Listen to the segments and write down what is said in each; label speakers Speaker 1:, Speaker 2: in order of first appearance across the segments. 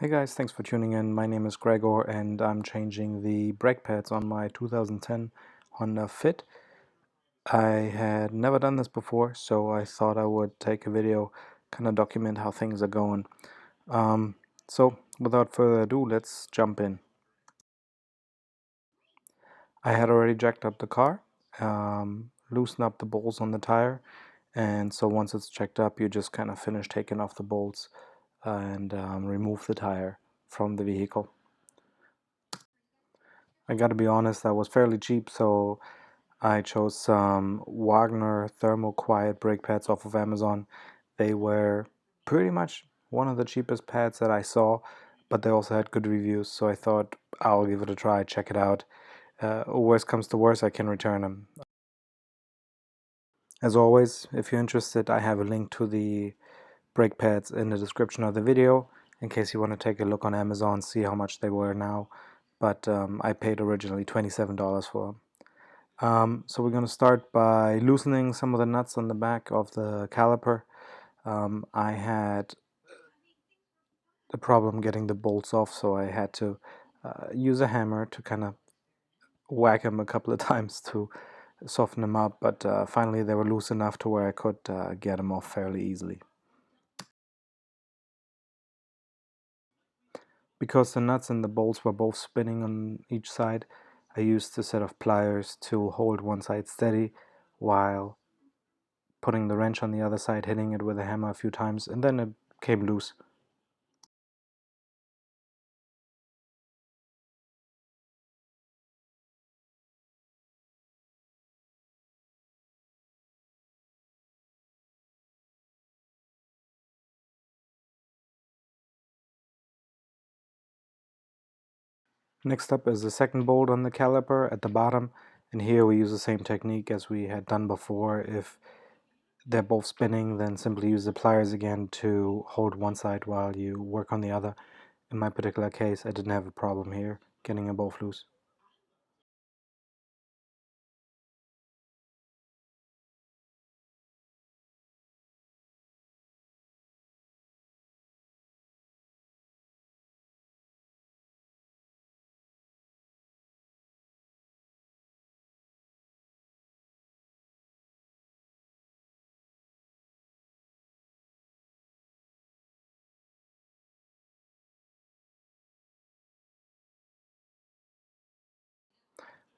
Speaker 1: Hey guys, thanks for tuning in. My name is Gregor and I'm changing the brake pads on my 2010 Honda Fit. I had never done this before, so I thought I would take a video, kind of document how things are going. So without further ado, let's jump in. I had already jacked up the car, loosened up the bolts on the tire, and so once it's jacked up, you just kind of finish taking off the bolts and remove the tire from the vehicle. I gotta be honest, that was fairly cheap, so I chose some Wagner Thermo quiet brake pads off of Amazon. They were pretty much one of the cheapest pads that I saw, but they also had good reviews, so I thought I'll give it a try, check it out. Worst comes to worst, I can return them. As always, if you're interested, I have a link to the brake pads in the description of the video in case you want to take a look on Amazon, see how much they were now. But I paid originally $27 for them. So we're going to start by loosening some of the nuts on the back of the caliper. I had a problem getting the bolts off, so I had to use a hammer to kind of whack them a couple of times to soften them up, but finally they were loose enough to where I could get them off fairly easily. Because the nuts and the bolts were both spinning on each side, I used a set of pliers to hold one side steady while putting the wrench on the other side, hitting it with a hammer a few times, and then it came loose. Next up is the second bolt on the caliper at the bottom, and here we use the same technique as we had done before. If they're both spinning, then simply use the pliers again to hold one side while you work on the other. In my particular case, I didn't have a problem here getting them both loose.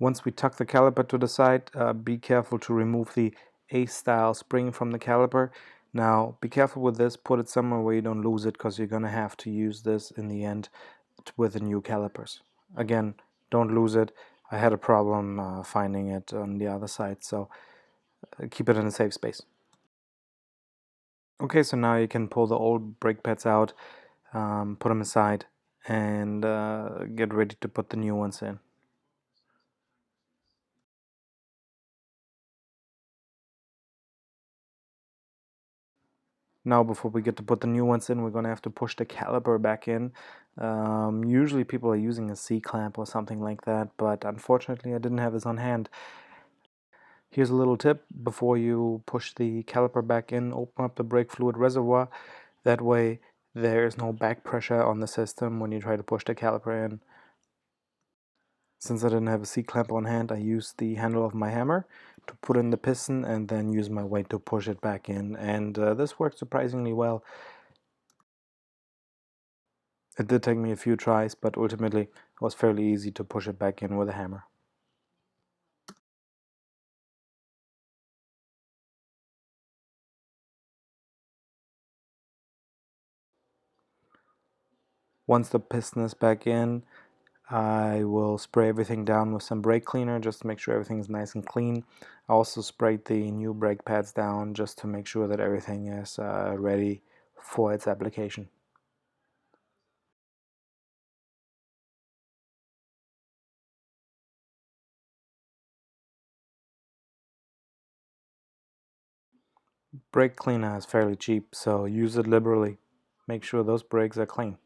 Speaker 1: Once we tuck the caliper to the side, be careful to remove the A-style spring from the caliper. Now, be careful with this, put it somewhere where you don't lose it, because you're going to have to use this in the end with the new calipers. Again, don't lose it. I had a problem finding it on the other side, so keep it in a safe space. Okay, so now you can pull the old brake pads out, put them aside, and get ready to put the new ones in. Now, before we get to put the new ones in, we're going to have to push the caliper back in. Usually people are using a C-clamp or something like that, but unfortunately I didn't have this on hand. Here's a little tip: before you push the caliper back in, open up the brake fluid reservoir. That way there is no back pressure on the system when you try to push the caliper in. Since I didn't have a C-clamp on hand, I used the handle of my hammer to put in the piston and then use my weight to push it back in, and this worked surprisingly well. It did take me a few tries, but ultimately it was fairly easy to push it back in with a hammer. Once the piston is back in, I will spray everything down with some brake cleaner just to make sure everything's nice and clean. I also sprayed the new brake pads down just to make sure that everything is ready for its application. Brake cleaner is fairly cheap, so use it liberally. Make sure those brakes are clean.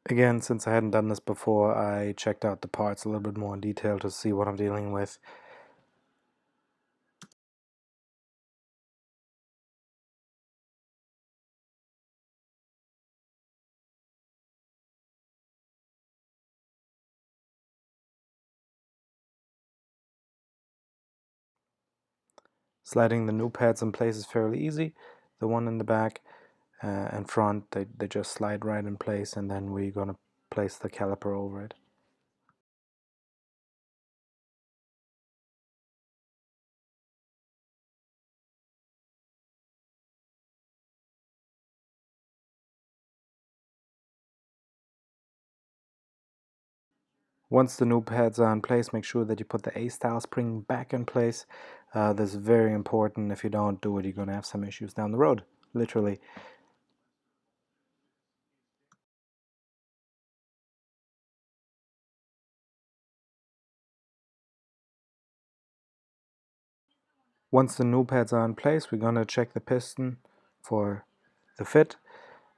Speaker 1: Again, since I hadn't done this before, I checked out the parts a little bit more in detail to see what I'm dealing with. Sliding the new pads in place is fairly easy. The one in the back and front, they just slide right in place, and then we're going to place the caliper over it. Once the new pads are in place, make sure that you put the A-style spring back in place. This is very important. If you don't do it, you're going to have some issues down the road, literally. Once the new pads are in place, we're going to check the piston for the fit.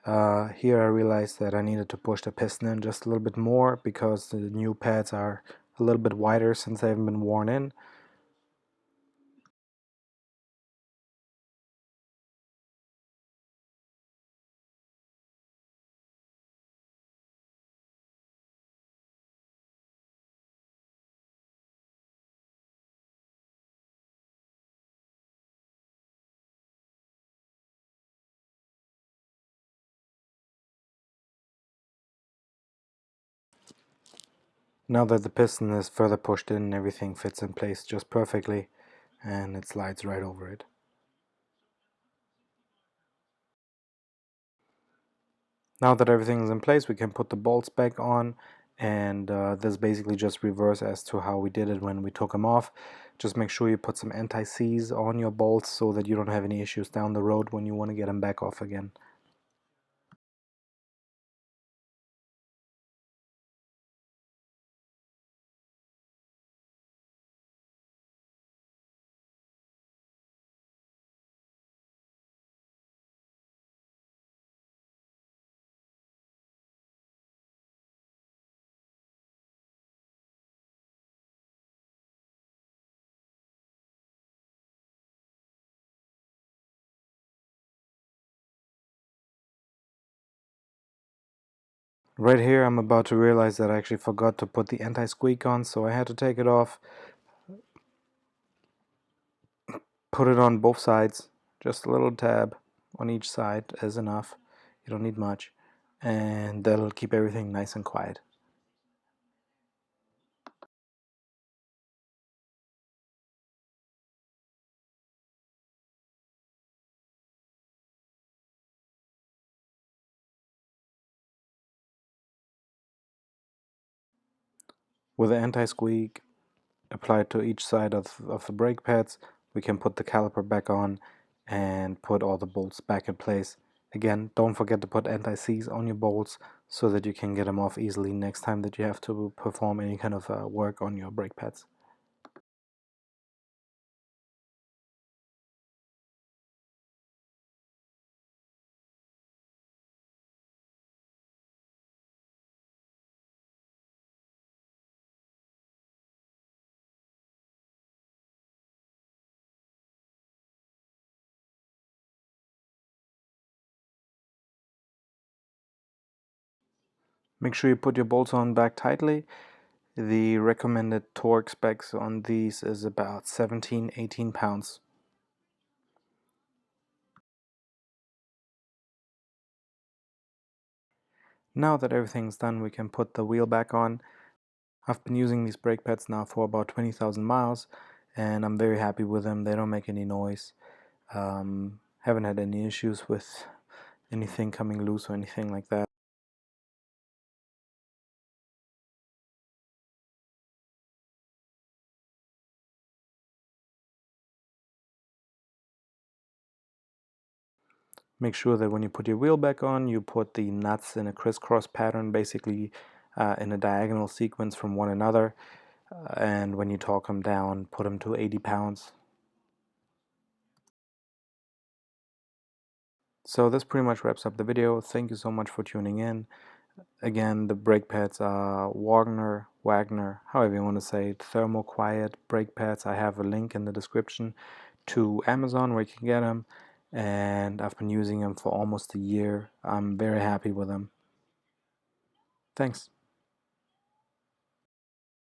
Speaker 1: Here I realized that I needed to push the piston in just a little bit more because the new pads are a little bit wider since they haven't been worn in. Now that the piston is further pushed in, everything fits in place just perfectly and it slides right over it. Now that everything is in place, we can put the bolts back on, and this basically just reverse as to how we did it when we took them off. Just make sure you put some anti-seize on your bolts so that you don't have any issues down the road when you want to get them back off again. Right here I'm about to realize that I actually forgot to put the anti-squeak on, so I had to take it off, put it on both sides, just a little tab on each side is enough. You don't need much, and that'll keep everything nice and quiet. With the anti-squeak applied to each side of the brake pads, we can put the caliper back on and put all the bolts back in place. Again, don't forget to put anti-seize on your bolts so that you can get them off easily next time that you have to perform any kind of work on your brake pads. Make sure you put your bolts on back tightly. The recommended torque specs on these is about 17-18 pounds. Now that everything's done, we can put the wheel back on. I've been using these brake pads now for about 20,000 miles and I'm very happy with them. They don't make any noise. Haven't had any issues with anything coming loose or anything like that. Make sure that when you put your wheel back on, you put the nuts in a crisscross pattern, basically in a diagonal sequence from one another. And when you torque them down, put them to 80 pounds. So this pretty much wraps up the video. Thank you so much for tuning in. Again, the brake pads are Wagner, however you want to say it, Thermo Quiet brake pads. I have a link in the description to Amazon where you can get them, and I've been using them for almost a year. I'm very happy with them. Thanks.